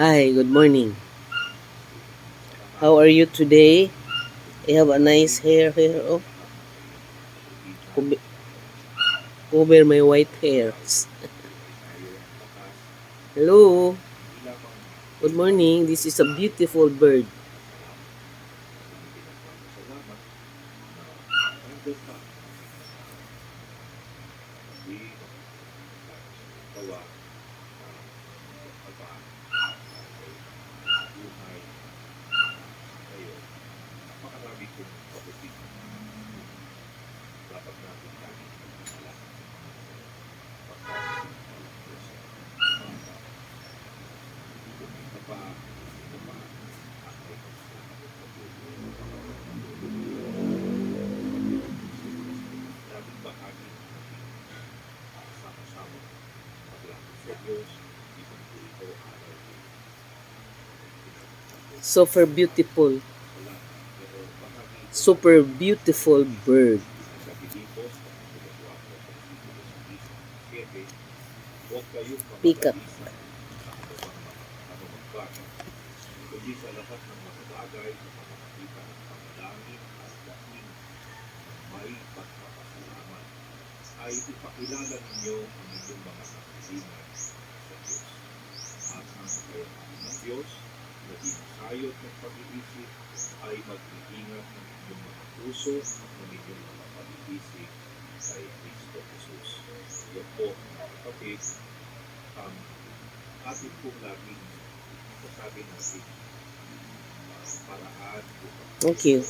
Hi, good morning. How are you today? I have a nice hair here. Oh, cover cover my white hairs. Hello. Good morning. This is a beautiful bird. Super beautiful. Super beautiful bird. Peacock. Thank you.